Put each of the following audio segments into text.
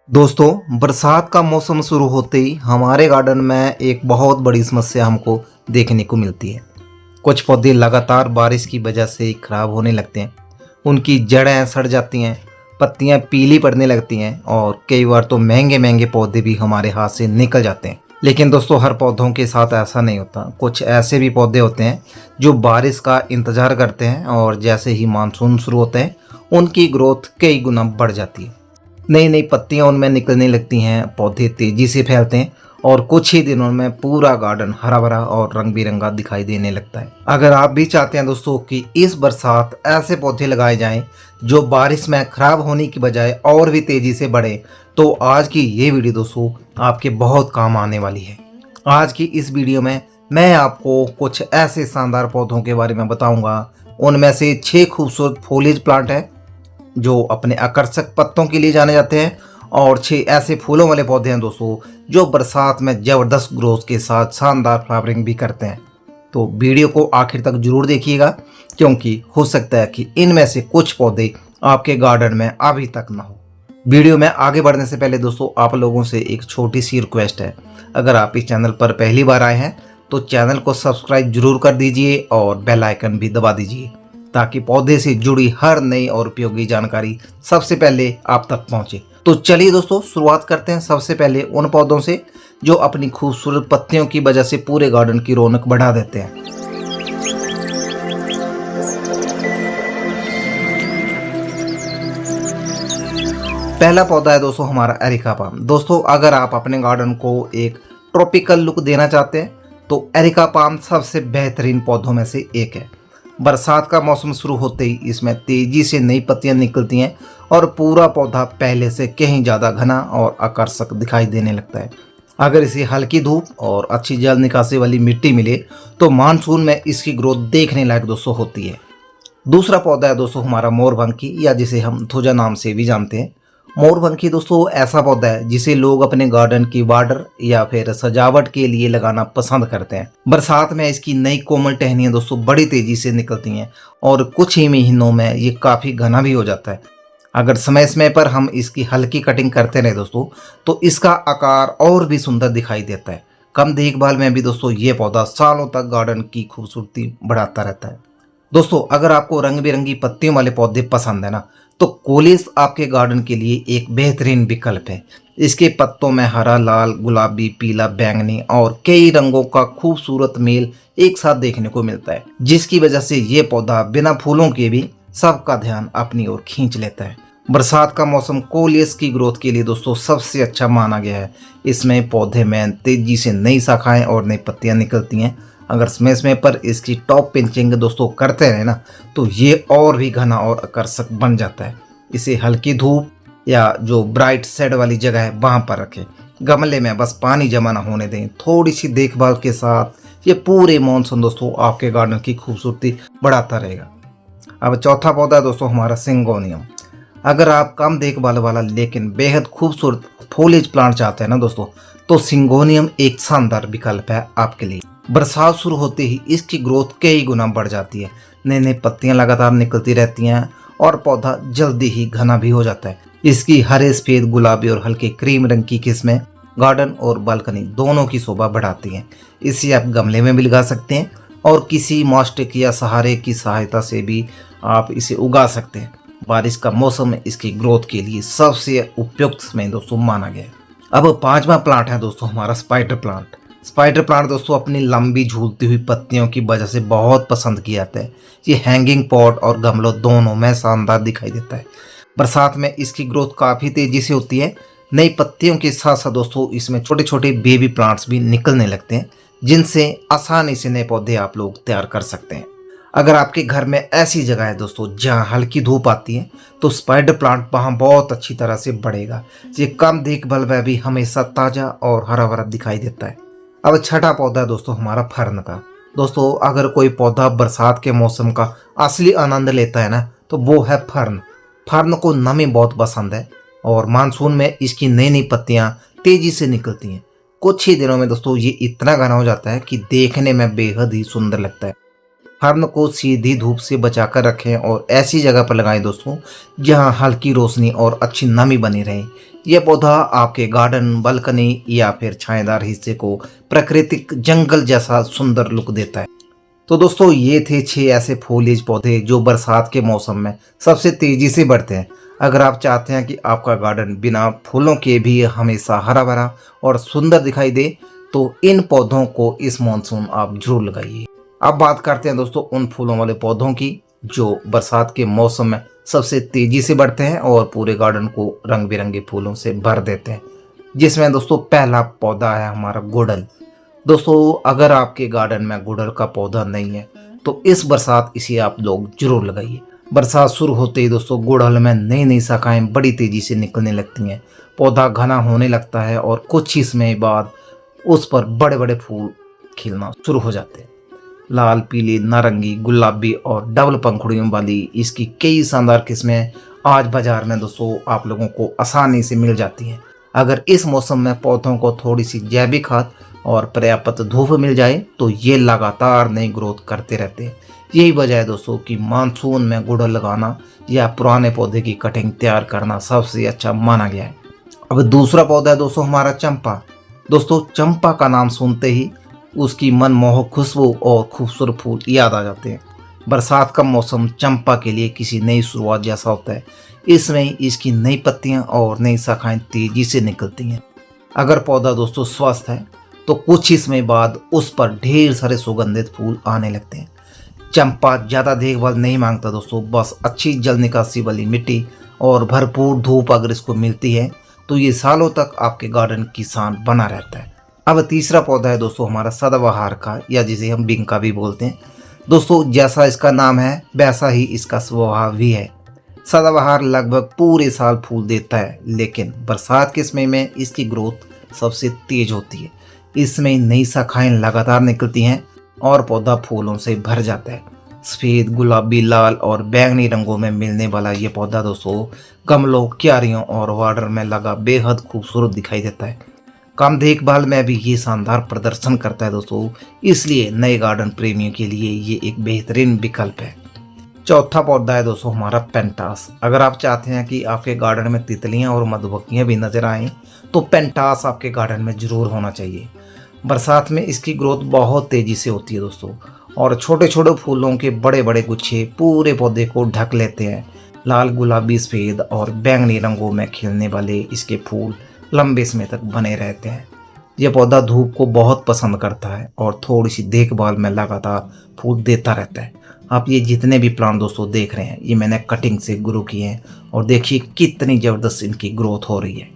दोस्तों, बरसात का मौसम शुरू होते ही हमारे गार्डन में एक बहुत बड़ी समस्या हमको देखने को मिलती है। कुछ पौधे लगातार बारिश की वजह से खराब होने लगते हैं। उनकी जड़ें सड़ जाती हैं, पत्तियां पीली पड़ने लगती हैं और कई बार तो महंगे महंगे पौधे भी हमारे हाथ से निकल जाते हैं। लेकिन दोस्तों, हर पौधों के साथ ऐसा नहीं होता। कुछ ऐसे भी पौधे होते हैं जो बारिश का इंतज़ार करते हैं और जैसे ही मानसून शुरू होते हैं उनकी ग्रोथ कई गुना बढ़ जाती है। नई नई पत्तियां उनमें निकलने लगती हैं, पौधे तेजी से फैलते हैं और कुछ ही दिनों में पूरा गार्डन हरा भरा और रंग बिरंगा दिखाई देने लगता है। अगर आप भी चाहते हैं दोस्तों कि इस बरसात ऐसे पौधे लगाए जाएं जो बारिश में खराब होने की बजाय और भी तेजी से बढ़े, तो आज की ये वीडियो दोस्तों आपके बहुत काम आने वाली है। आज की इस वीडियो में मैं आपको कुछ ऐसे शानदार पौधों के बारे में बताऊंगा। उनमें से 6 खूबसूरत फॉलिएज प्लांट है जो अपने आकर्षक पत्तों के लिए जाने जाते हैं और 6 ऐसे फूलों वाले पौधे हैं दोस्तों जो बरसात में ज़बरदस्त ग्रोथ के साथ शानदार फ्लावरिंग भी करते हैं। तो वीडियो को आखिर तक जरूर देखिएगा, क्योंकि हो सकता है कि इनमें से कुछ पौधे आपके गार्डन में अभी तक ना हो। वीडियो में आगे बढ़ने से पहले दोस्तों, आप लोगों से एक छोटी सी रिक्वेस्ट है। अगर आप इस चैनल पर पहली बार आए हैं तो चैनल को सब्सक्राइब जरूर कर दीजिए और बेल आइकन भी दबा दीजिए, ताकि पौधे से जुड़ी हर नई और उपयोगी जानकारी सबसे पहले आप तक पहुंचे। तो चलिए दोस्तों, शुरुआत करते हैं सबसे पहले उन पौधों से जो अपनी खूबसूरत पत्तियों की वजह से पूरे गार्डन की रौनक बढ़ा देते हैं। पहला पौधा है दोस्तों हमारा एरिका पाम। दोस्तों, अगर आप अपने गार्डन को एक ट्रॉपिकल लुक देना चाहते हैं तो एरिका पाम सबसे बेहतरीन पौधों में से एक है। बरसात का मौसम शुरू होते ही इसमें तेजी से नई पत्तियां निकलती हैं और पूरा पौधा पहले से कहीं ज़्यादा घना और आकर्षक दिखाई देने लगता है। अगर इसे हल्की धूप और अच्छी जल निकासी वाली मिट्टी मिले तो मानसून में इसकी ग्रोथ देखने लायक दोस्तों होती है। दूसरा पौधा है दोस्तों हमारा मोरपंखी, या जिसे हम थुजा नाम से भी जानते हैं। मोरपंखी दोस्तों ऐसा पौधा है जिसे लोग अपने गार्डन की बॉर्डर या फिर सजावट के लिए लगाना पसंद करते हैं। बरसात में इसकी नई कोमल टहनियां दोस्तों बड़ी तेजी से निकलती हैं और कुछ ही महीनों में ये काफ़ी घना भी हो जाता है। अगर समय समय पर हम इसकी हल्की कटिंग करते रहे दोस्तों तो इसका आकार और भी सुंदर दिखाई देता है। कम देखभाल में भी दोस्तों ये पौधा सालों तक गार्डन की खूबसूरती बढ़ाता रहता है। दोस्तों, अगर आपको रंग बिरंगी पत्तियों वाले पौधे पसंद है ना, तो कोलियस आपके गार्डन के लिए एक बेहतरीन विकल्प है। इसके पत्तों में हरा, लाल, गुलाबी, पीला, बैंगनी और कई रंगों का खूबसूरत मेल एक साथ देखने को मिलता है, जिसकी वजह से ये पौधा बिना फूलों के भी सबका ध्यान अपनी ओर खींच लेता है। बरसात का मौसम कोलियस की ग्रोथ के लिए दोस्तों सबसे अच्छा माना गया है। इसमें पौधे में तेजी से नई शाखाएं और नई पत्तियां निकलती हैं। अगर समय समय पर इसकी टॉप पिंचिंग दोस्तों करते रहे ना, तो ये और भी घना और आकर्षक बन जाता है। इसे हल्की धूप या जो ब्राइट शेड वाली जगह है वहाँ पर रखें। गमले में बस पानी जमा ना होने दें। थोड़ी सी देखभाल के साथ ये पूरे मॉनसून दोस्तों आपके गार्डन की खूबसूरती बढ़ाता रहेगा। अब चौथा पौधा है दोस्तों हमारा सिंगोनियम। अगर आप कम देखभाल वाला लेकिन बेहद खूबसूरत फॉलिएज प्लांट चाहते हैं ना दोस्तों, तो सिंगोनियम एक शानदार विकल्प है आपके लिए। बरसात शुरू होते ही इसकी ग्रोथ कई गुना बढ़ जाती है। नई नई पत्तियां लगातार निकलती रहती हैं और पौधा जल्दी ही घना भी हो जाता है। इसकी हरे, सफेद, गुलाबी और हल्के क्रीम रंग की किस्में गार्डन और बालकनी दोनों की शोभा बढ़ाती हैं। इसे आप गमले में भी लगा सकते हैं और किसी मॉस्टिक या सहारे की सहायता से भी आप इसे उगा सकते हैं। बारिश का मौसम इसकी ग्रोथ के लिए सबसे उपयुक्त समय दोस्तों माना गया है। अब 5वां प्लांट है दोस्तों हमारा स्पाइडर प्लांट। स्पाइडर प्लांट दोस्तों अपनी लंबी झूलती हुई पत्तियों की वजह से बहुत पसंद किया जाता है। ये हैंगिंग पॉट और गमलों दोनों में शानदार दिखाई देता है। बरसात में इसकी ग्रोथ काफ़ी तेज़ी से होती है। नई पत्तियों के साथ साथ दोस्तों इसमें छोटे छोटे बेबी प्लांट्स भी निकलने लगते हैं, जिनसे आसानी से नए पौधे आप लोग तैयार कर सकते हैं। अगर आपके घर में ऐसी जगह है दोस्तों जहां हल्की धूप आती है, तो स्पाइडर प्लांट वहां बहुत अच्छी तरह से बढ़ेगा। ये कम देखभाल में भी हमेशा ताज़ा और हरा भरा दिखाई देता है। अब छठा पौधा है दोस्तों हमारा फर्न का। दोस्तों, अगर कोई पौधा बरसात के मौसम का असली आनंद लेता है ना, तो वो है फर्न। फर्न को नमी बहुत पसंद है और मानसून में इसकी नई नई पत्तियां तेजी से निकलती हैं। कुछ ही दिनों में दोस्तों ये इतना घना हो जाता है कि देखने में बेहद ही सुंदर लगता है। फर्न को सीधी धूप से बचाकर रखें और ऐसी जगह पर लगाएं दोस्तों जहां हल्की रोशनी और अच्छी नमी बनी रहे। यह पौधा आपके गार्डन, बालकनी या फिर छायादार हिस्से को प्राकृतिक जंगल जैसा सुंदर लुक देता है। तो दोस्तों ये थे 6 ऐसे फॉलिएज पौधे जो बरसात के मौसम में सबसे तेजी से बढ़ते हैं। अगर आप चाहते हैं कि आपका गार्डन बिना फूलों के भी हमेशा हरा भरा और सुंदर दिखाई दे, तो इन पौधों को इस मानसून आप जरूर लगाइए। अब बात करते हैं दोस्तों उन फूलों वाले पौधों की जो बरसात के मौसम में सबसे तेजी से बढ़ते हैं और पूरे गार्डन को रंग बिरंगे फूलों से भर देते हैं। जिसमें दोस्तों पहला पौधा है हमारा गुड़हल। दोस्तों अगर आपके गार्डन में गुड़हल का पौधा नहीं है तो इस बरसात इसे आप लोग जरूर लगाइए। बरसात शुरू होते ही दोस्तों गुड़हल में नई नई शाखाएं बड़ी तेजी से निकलने लगती हैं। पौधा घना होने लगता है और कुछ ही समय बाद उस पर बड़े बड़े फूल खिलना शुरू हो जाते हैं। लाल, पीली, नारंगी, गुलाबी और डबल पंखुड़ियों वाली इसकी कई शानदार किस्में आज बाजार में दोस्तों आप लोगों को आसानी से मिल जाती हैं। अगर इस मौसम में पौधों को थोड़ी सी जैविक खाद और पर्याप्त धूप मिल जाए तो ये लगातार नई ग्रोथ करते रहते हैं। यही वजह है दोस्तों कि मानसून में गुड़हल लगाना या पुराने पौधे की कटिंग तैयार करना सबसे अच्छा माना गया है। अब दूसरा पौधा है दोस्तों हमारा चंपा। दोस्तों चंपा का नाम सुनते ही उसकी मनमोहक खुशबू और खूबसूरत फूल याद आ जाते हैं। बरसात का मौसम चंपा के लिए किसी नई शुरुआत जैसा होता है। इसमें इसकी नई पत्तियां और नई शाखाएं तेजी से निकलती हैं। अगर पौधा दोस्तों स्वस्थ है तो कुछ ही समय बाद उस पर ढेर सारे सुगंधित फूल आने लगते हैं। चंपा ज़्यादा देखभाल नहीं मांगता दोस्तों, बस अच्छी जल निकासी वाली मिट्टी और भरपूर धूप अगर इसको मिलती है तो ये सालों तक आपके गार्डन की शान बना रहता है। अब तीसरा पौधा है दोस्तों हमारा सदाबहार का, या जिसे हम बिंका भी बोलते हैं। दोस्तों जैसा इसका नाम है वैसा ही इसका स्वभाव भी है। सदाबहार लगभग पूरे साल फूल देता है, लेकिन बरसात के समय में इसकी ग्रोथ सबसे तेज होती है। इसमें नई शाखाएं लगातार निकलती हैं और पौधा फूलों से भर जाता है। सफ़ेद, गुलाबी, लाल और बैंगनी रंगों में मिलने वाला ये पौधा दोस्तों गमलों, क्यारियों और वाटर में लगा बेहद खूबसूरत दिखाई देता है। कम देखभाल में भी ये शानदार प्रदर्शन करता है दोस्तों, इसलिए नए गार्डन प्रेमियों के लिए ये एक बेहतरीन विकल्प है। चौथा पौधा है दोस्तों हमारा पेंटास। अगर आप चाहते हैं कि आपके गार्डन में तितलियां और मधुमक्खियां भी नजर आएं तो पेंटास आपके गार्डन में जरूर होना चाहिए। बरसात में इसकी ग्रोथ बहुत तेजी से होती है दोस्तों और छोटे छोटे फूलों के बड़े बड़े गुच्छे पूरे पौधे को ढक लेते हैं। लाल, गुलाबी, सफ़ेद और बैंगनी रंगों में खिलने वाले इसके फूल लंबे समय तक बने रहते हैं। यह पौधा धूप को बहुत पसंद करता है और थोड़ी सी देखभाल में लगातार फूल देता रहता है। आप ये जितने भी प्लांट दोस्तों देख रहे हैं ये मैंने कटिंग से ग्रो किए हैं और देखिए कितनी ज़बरदस्त इनकी ग्रोथ हो रही है।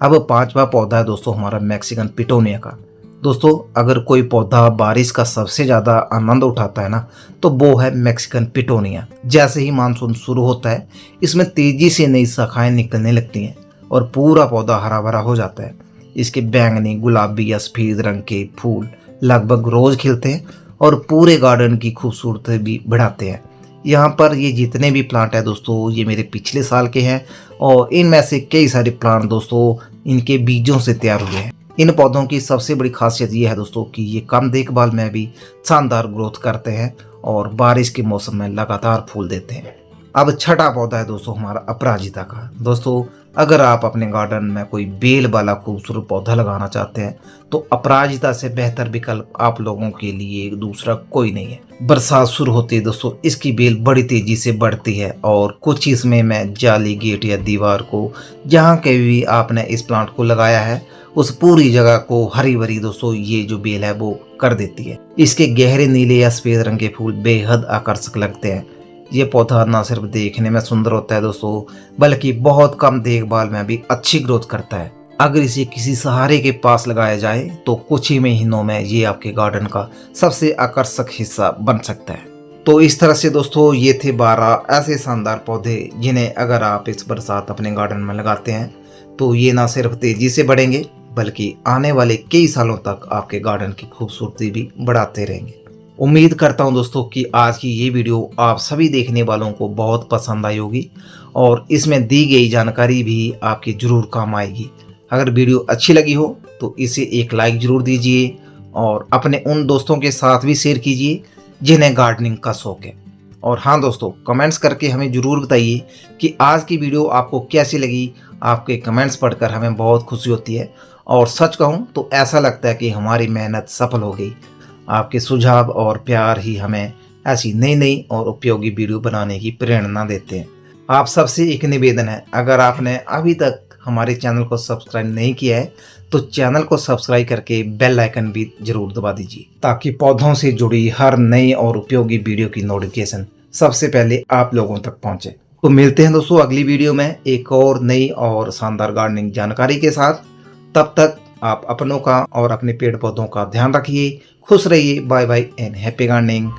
अब पांचवा पौधा है दोस्तों हमारा मैक्सिकन पिटोनिया का। दोस्तों अगर कोई पौधा बारिश का सबसे ज़्यादा आनंद उठाता है ना तो वो है मैक्सिकन पिटोनिया। जैसे ही मानसून शुरू होता है इसमें तेज़ी से नई शाखाएं निकलने लगती हैं और पूरा पौधा हरा भरा हो जाता है। इसके बैंगनी, गुलाबी या सफ़ेद रंग के फूल लगभग रोज़ खिलते हैं और पूरे गार्डन की खूबसूरती भी बढ़ाते हैं। यहाँ पर ये जितने भी प्लांट हैं दोस्तों ये मेरे पिछले साल के हैं और इनमें से कई सारे प्लांट दोस्तों इनके बीजों से तैयार हुए हैं। इन पौधों की सबसे बड़ी खासियत ये है दोस्तों कि ये कम देखभाल में भी शानदार ग्रोथ करते हैं और बारिश के मौसम में लगातार फूल देते हैं। अब छठा पौधा है दोस्तों हमारा अपराजिता का। दोस्तों अगर आप अपने गार्डन में कोई बेल वाला खूबसूरत पौधा लगाना चाहते हैं तो अपराजिता से बेहतर विकल्प आप लोगों के लिए दूसरा कोई नहीं है। बरसात शुरू होती है दोस्तों इसकी बेल बड़ी तेजी से बढ़ती है और कुछ ही समय में जाली, गेट या दीवार को जहाँ कहीं भी आपने इस प्लांट को लगाया है उस पूरी जगह को हरी भरी दोस्तों ये जो बेल है वो कर देती है। इसके गहरे नीले या सफ़ेद रंग के फूल बेहद आकर्षक लगते हैं। ये पौधा न सिर्फ देखने में सुंदर होता है दोस्तों बल्कि बहुत कम देखभाल में भी अच्छी ग्रोथ करता है। अगर इसे किसी सहारे के पास लगाया जाए तो कुछ ही महीनों में ये आपके गार्डन का सबसे आकर्षक हिस्सा बन सकता है। तो इस तरह से दोस्तों ये थे 12 ऐसे शानदार पौधे जिन्हें अगर आप इस बरसात अपने गार्डन में लगाते हैं तो ये ना सिर्फ तेजी से बढ़ेंगे बल्कि आने वाले कई सालों तक आपके गार्डन की खूबसूरती भी बढ़ाते रहेंगे। उम्मीद करता हूं दोस्तों कि आज की ये वीडियो आप सभी देखने वालों को बहुत पसंद आई होगी और इसमें दी गई जानकारी भी आपके ज़रूर काम आएगी। अगर वीडियो अच्छी लगी हो तो इसे एक लाइक ज़रूर दीजिए और अपने उन दोस्तों के साथ भी शेयर कीजिए जिन्हें गार्डनिंग का शौक है। और हाँ दोस्तों, कमेंट्स करके हमें ज़रूर बताइए कि आज की वीडियो आपको कैसी लगी। आपके कमेंट्स पढ़कर हमें बहुत खुशी होती है और सच कहूँ तो ऐसा लगता है कि हमारी मेहनत सफल हो गई। आपके सुझाव और प्यार ही हमें ऐसी नई नई और उपयोगी वीडियो बनाने की प्रेरणा देते हैं। आप सबसे एक निवेदन है, अगर आपने अभी तक हमारे चैनल को सब्सक्राइब नहीं किया है तो चैनल को सब्सक्राइब करके बेल आइकन भी जरूर दबा दीजिए, ताकि पौधों से जुड़ी हर नई और उपयोगी वीडियो की नोटिफिकेशन सबसे पहले आप लोगों तक पहुंचे। तो मिलते हैं दोस्तों अगली वीडियो में एक और नई और शानदार गार्डनिंग जानकारी के साथ। तब तक आप अपनों का और अपने पेड़ पौधों का ध्यान रखिए। खुश रहिए। Bye bye and happy gardening.